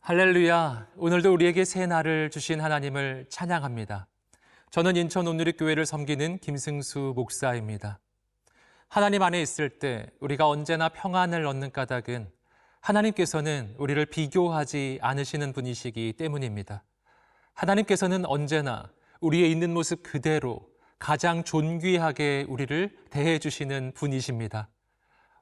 할렐루야! 오늘도 우리에게 새 날을 주신 하나님을 찬양합니다. 저는 인천 온누리교회를 섬기는 김승수 목사입니다. 하나님 안에 있을 때 우리가 언제나 평안을 얻는 까닭은 하나님께서는 우리를 비교하지 않으시는 분이시기 때문입니다. 하나님께서는 언제나 우리의 있는 모습 그대로 가장 존귀하게 우리를 대해 주시는 분이십니다.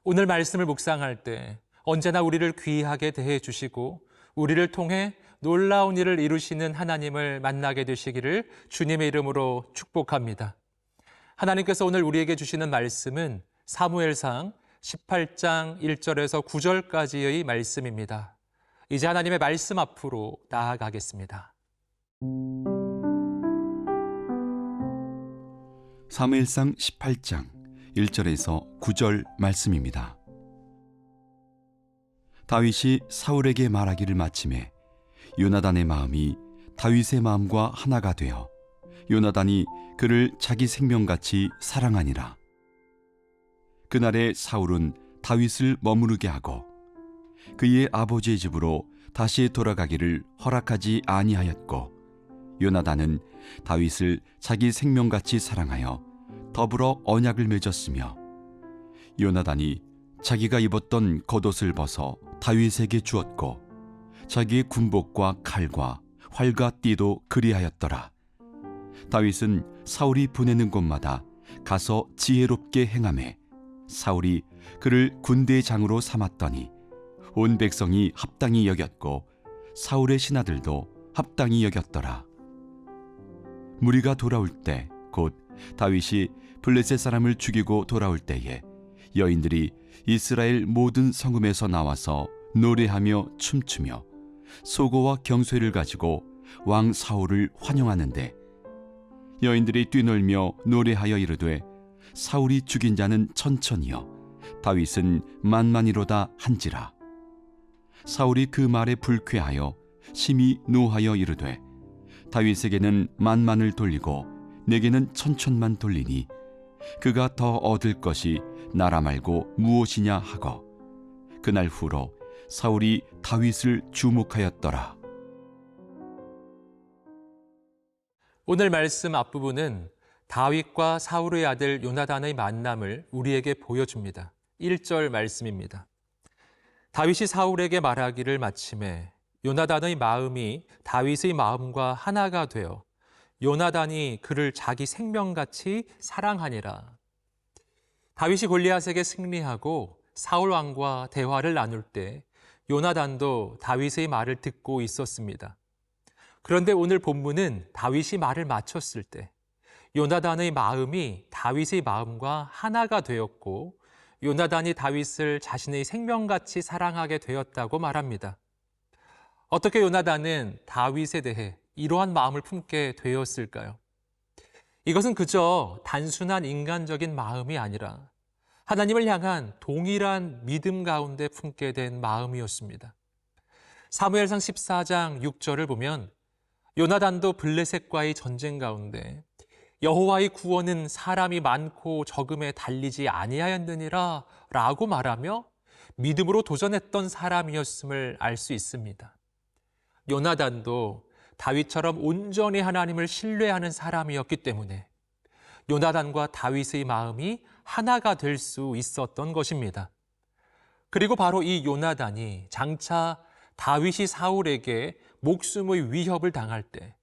오늘 말씀을 묵상할 때 언제나 우리를 귀하게 대해 주시고 우리를 통해 놀라운 일을 이루시는 하나님을 만나게 되시기를 주님의 이름으로 축복합니다. 하나님께서 오늘 우리에게 주시는 말씀은 사무엘상 18장 1절에서 9절까지의 말씀입니다. 이제 하나님의 말씀 앞으로 나아가겠습니다. 사무엘상 18장 1절에서 9절 말씀입니다. 다윗이 사울에게 말하기를 마침에 요나단의 마음이 다윗의 마음과 하나가 되어 요나단이 그를 자기 생명같이 사랑하니라. 그날에 사울은 다윗을 머무르게 하고 그의 아버지의 집으로 다시 돌아가기를 허락하지 아니하였고, 요나단은 다윗을 자기 생명같이 사랑하여 더불어 언약을 맺었으며, 요나단이 자기가 입었던 겉옷을 벗어 다윗에게 주었고 자기의 군복과 칼과 활과 띠도 그리하였더라. 다윗은 사울이 보내는 곳마다 가서 지혜롭게 행하매 사울이 그를 군대의 장으로 삼았더니 온 백성이 합당히 여겼고 사울의 신하들도 합당히 여겼더라. 무리가 돌아올 때 곧 다윗이 블레셋 사람을 죽이고 돌아올 때에 여인들이 이스라엘 모든 성읍에서 나와서 노래하며 춤추며 소고와 경쇠를 가지고 왕 사울을 환영하는데, 여인들이 뛰놀며 노래하여 이르되 사울이 죽인 자는 천천이요 다윗은 만만이로다 한지라. 사울이 그 말에 불쾌하여 심히 노하여 이르되 다윗에게는 만만을 돌리고 내게는 천천만 돌리니 그가 더 얻을 것이 나라 말고 무엇이냐 하고, 그날 후로 사울이 다윗을 주목하였더라. 오늘 말씀 앞부분은 다윗과 사울의 아들 요나단의 만남을 우리에게 보여줍니다. 1절 말씀입니다. 다윗이 사울에게 말하기를 마침에 요나단의 마음이 다윗의 마음과 하나가 되어 요나단이 그를 자기 생명같이 사랑하니라. 다윗이 골리앗에게 승리하고 사울 왕과 대화를 나눌 때 요나단도 다윗의 말을 듣고 있었습니다. 그런데 오늘 본문은 다윗이 말을 마쳤을 때 요나단의 마음이 다윗의 마음과 하나가 되었고 요나단이 다윗을 자신의 생명같이 사랑하게 되었다고 말합니다. 어떻게 요나단은 다윗에 대해 이러한 마음을 품게 되었을까요? 이것은 그저 단순한 인간적인 마음이 아니라 하나님을 향한 동일한 믿음 가운데 품게 된 마음이었습니다. 사무엘상 14장 6절을 보면 요나단도 블레셋과의 전쟁 가운데 여호와의 구원은 사람이 많고 적음에 달리지 아니하였느니라 라고 말하며 믿음으로 도전했던 사람이었음을 알 수 있습니다. 요나단도 다윗처럼 온전히 하나님을 신뢰하는 사람이었기 때문에 요나단과 다윗의 마음이 하나가 될 수 있었던 것입니다. 그리고 바로 이 요나단이 장차 다윗이 사울에게 목숨의 위협을 당할 때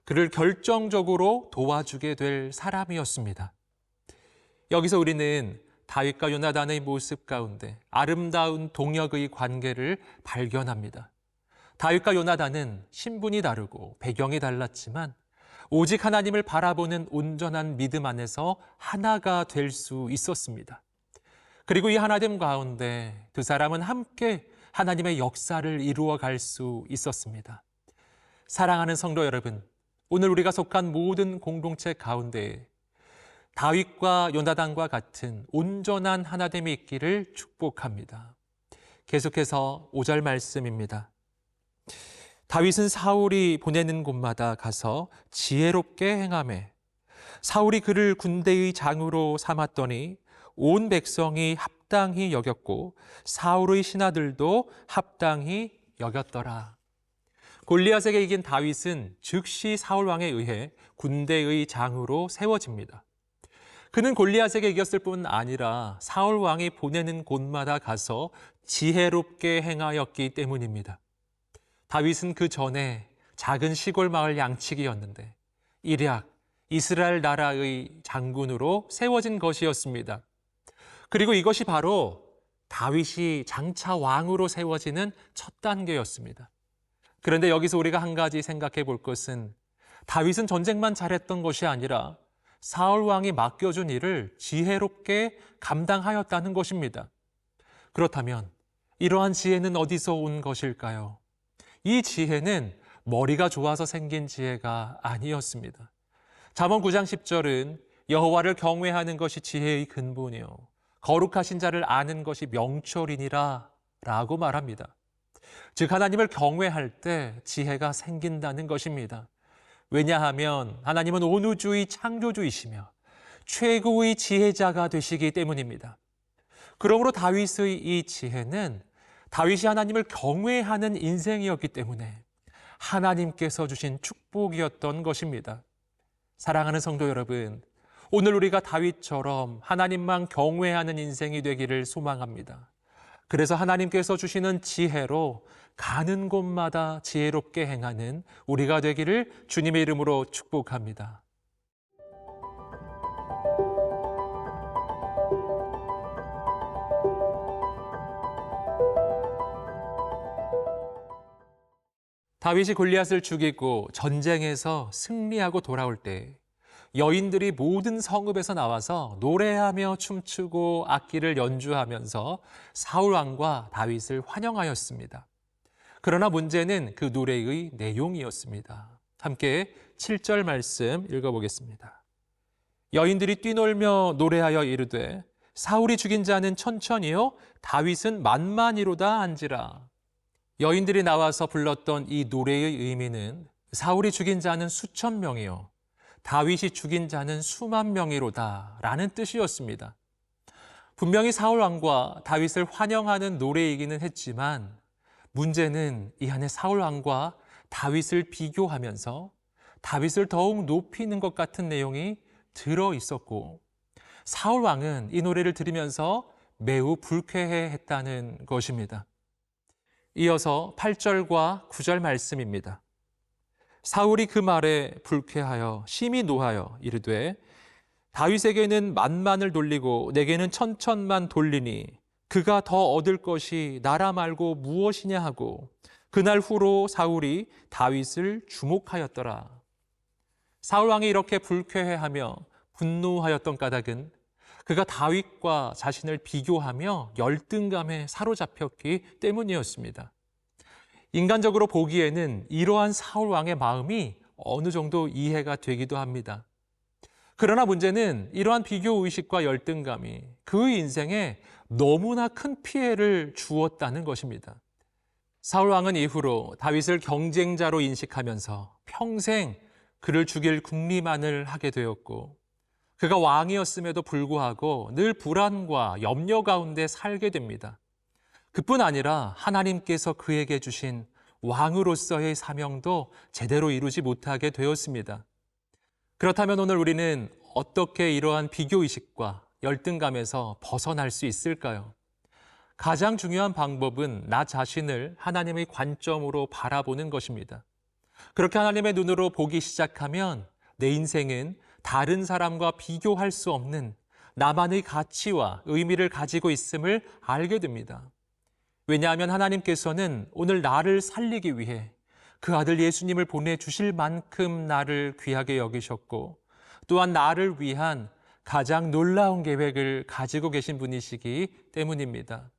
그를 결정적으로 도와주게 될 사람이었습니다. 여기서 우리는 다윗과 요나단의 모습 가운데 아름다운 동역의 관계를 발견합니다. 다윗과 요나단은 신분이 다르고 배경이 달랐지만 오직 하나님을 바라보는 온전한 믿음 안에서 하나가 될 수 있었습니다. 그리고 이 하나됨 가운데 두 사람은 함께 하나님의 역사를 이루어 갈 수 있었습니다. 사랑하는 성도 여러분, 오늘 우리가 속한 모든 공동체 가운데 다윗과 요나단과 같은 온전한 하나됨이 있기를 축복합니다. 계속해서 5절 말씀입니다. 다윗은 사울이 보내는 곳마다 가서 지혜롭게 행하매 사울이 그를 군대의 장으로 삼았더니 온 백성이 합당히 여겼고 사울의 신하들도 합당히 여겼더라. 골리앗에게 이긴 다윗은 즉시 사울 왕에 의해 군대의 장으로 세워집니다. 그는 골리앗에게 이겼을 뿐 아니라 사울 왕이 보내는 곳마다 가서 지혜롭게 행하였기 때문입니다. 다윗은 그 전에 작은 시골 마을 양치기였는데 일약 이스라엘 나라의 장군으로 세워진 것이었습니다. 그리고 이것이 바로 다윗이 장차 왕으로 세워지는 첫 단계였습니다. 그런데 여기서 우리가 한 가지 생각해 볼 것은 다윗은 전쟁만 잘했던 것이 아니라 사울 왕이 맡겨준 일을 지혜롭게 감당하였다는 것입니다. 그렇다면 이러한 지혜는 어디서 온 것일까요? 이 지혜는 머리가 좋아서 생긴 지혜가 아니었습니다. 잠언 9장 10절은 여호와를 경외하는 것이 지혜의 근본이요 거룩하신 자를 아는 것이 명철이니라 라고 말합니다. 즉 하나님을 경외할 때 지혜가 생긴다는 것입니다. 왜냐하면 하나님은 온 우주의 창조주이시며 최고의 지혜자가 되시기 때문입니다. 그러므로 다윗의 이 지혜는 다윗이 하나님을 경외하는 인생이었기 때문에 하나님께서 주신 축복이었던 것입니다. 사랑하는 성도 여러분, 오늘 우리가 다윗처럼 하나님만 경외하는 인생이 되기를 소망합니다. 그래서 하나님께서 주시는 지혜로 가는 곳마다 지혜롭게 행하는 우리가 되기를 주님의 이름으로 축복합니다. 다윗이 골리앗을 죽이고 전쟁에서 승리하고 돌아올 때 여인들이 모든 성읍에서 나와서 노래하며 춤추고 악기를 연주하면서 사울 왕과 다윗을 환영하였습니다. 그러나 문제는 그 노래의 내용이었습니다. 함께 7절 말씀 읽어보겠습니다. 여인들이 뛰놀며 노래하여 이르되 사울이 죽인 자는 천천히요 다윗은 만만이로다 한지라. 여인들이 나와서 불렀던 이 노래의 의미는 사울이 죽인 자는 수천 명이요 다윗이 죽인 자는 수만 명이로다 라는 뜻이었습니다. 분명히 사울 왕과 다윗을 환영하는 노래이기는 했지만 문제는 이 안에 사울 왕과 다윗을 비교하면서 다윗을 더욱 높이는 것 같은 내용이 들어 있었고 사울 왕은 이 노래를 들으면서 매우 불쾌해했다는 것입니다. 이어서 8절과 9절 말씀입니다. 사울이 그 말에 불쾌하여 심히 노하여 이르되 다윗에게는 만만을 돌리고 내게는 천천만 돌리니 그가 더 얻을 것이 나라 말고 무엇이냐 하고 그날 후로 사울이 다윗을 주목하였더라. 사울 왕이 이렇게 불쾌해하며 분노하였던 까닭은 그가 다윗과 자신을 비교하며 열등감에 사로잡혔기 때문이었습니다. 인간적으로 보기에는 이러한 사울 왕의 마음이 어느 정도 이해가 되기도 합니다. 그러나 문제는 이러한 비교의식과 열등감이 그 인생에 너무나 큰 피해를 주었다는 것입니다. 사울 왕은 이후로 다윗을 경쟁자로 인식하면서 평생 그를 죽일 궁리만을 하게 되었고 그가 왕이었음에도 불구하고 늘 불안과 염려 가운데 살게 됩니다. 그뿐 아니라 하나님께서 그에게 주신 왕으로서의 사명도 제대로 이루지 못하게 되었습니다. 그렇다면 오늘 우리는 어떻게 이러한 비교의식과 열등감에서 벗어날 수 있을까요? 가장 중요한 방법은 나 자신을 하나님의 관점으로 바라보는 것입니다. 그렇게 하나님의 눈으로 보기 시작하면 내 인생은 다른 사람과 비교할 수 없는 나만의 가치와 의미를 가지고 있음을 알게 됩니다. 왜냐하면 하나님께서는 오늘 나를 살리기 위해 그 아들 예수님을 보내주실 만큼 나를 귀하게 여기셨고 또한 나를 위한 가장 놀라운 계획을 가지고 계신 분이시기 때문입니다.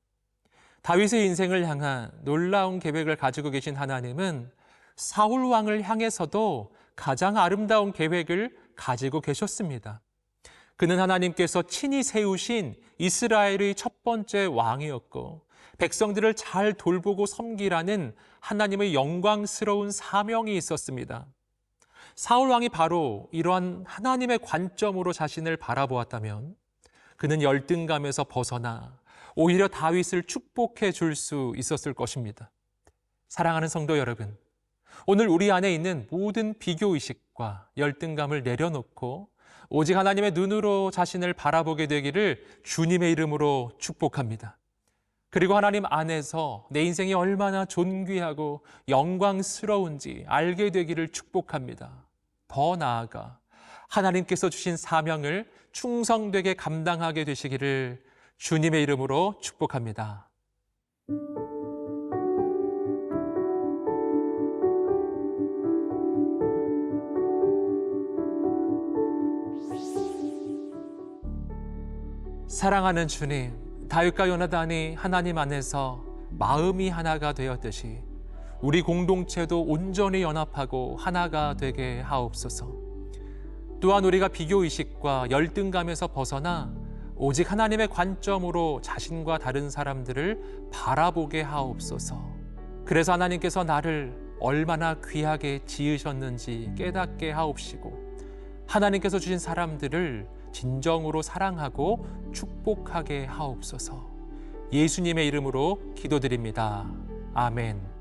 다윗의 인생을 향한 놀라운 계획을 가지고 계신 하나님은 사울 왕을 향해서도 가장 아름다운 계획을 가지고 계셨습니다. 그는 하나님께서 친히 세우신 이스라엘의 첫 번째 왕이었고 백성들을 잘 돌보고 섬기라는 하나님의 영광스러운 사명이 있었습니다. 사울 왕이 바로 이러한 하나님의 관점으로 자신을 바라보았다면 그는 열등감에서 벗어나 오히려 다윗을 축복해 줄 수 있었을 것입니다. 사랑하는 성도 여러분, 오늘 우리 안에 있는 모든 비교의식과 열등감을 내려놓고 오직 하나님의 눈으로 자신을 바라보게 되기를 주님의 이름으로 축복합니다. 그리고 하나님 안에서 내 인생이 얼마나 존귀하고 영광스러운지 알게 되기를 축복합니다. 더 나아가 하나님께서 주신 사명을 충성되게 감당하게 되시기를 주님의 이름으로 축복합니다. 사랑하는 주님, 다윗과 요나단이 하나님 안에서 마음이 하나가 되었듯이 우리 공동체도 온전히 연합하고 하나가 되게 하옵소서. 또한 우리가 비교의식과 열등감에서 벗어나 오직 하나님의 관점으로 자신과 다른 사람들을 바라보게 하옵소서. 그래서 하나님께서 나를 얼마나 귀하게 지으셨는지 깨닫게 하옵시고 하나님께서 주신 사람들을 진정으로 사랑하고 축복하게 하옵소서. 예수님의 이름으로 기도드립니다. 아멘.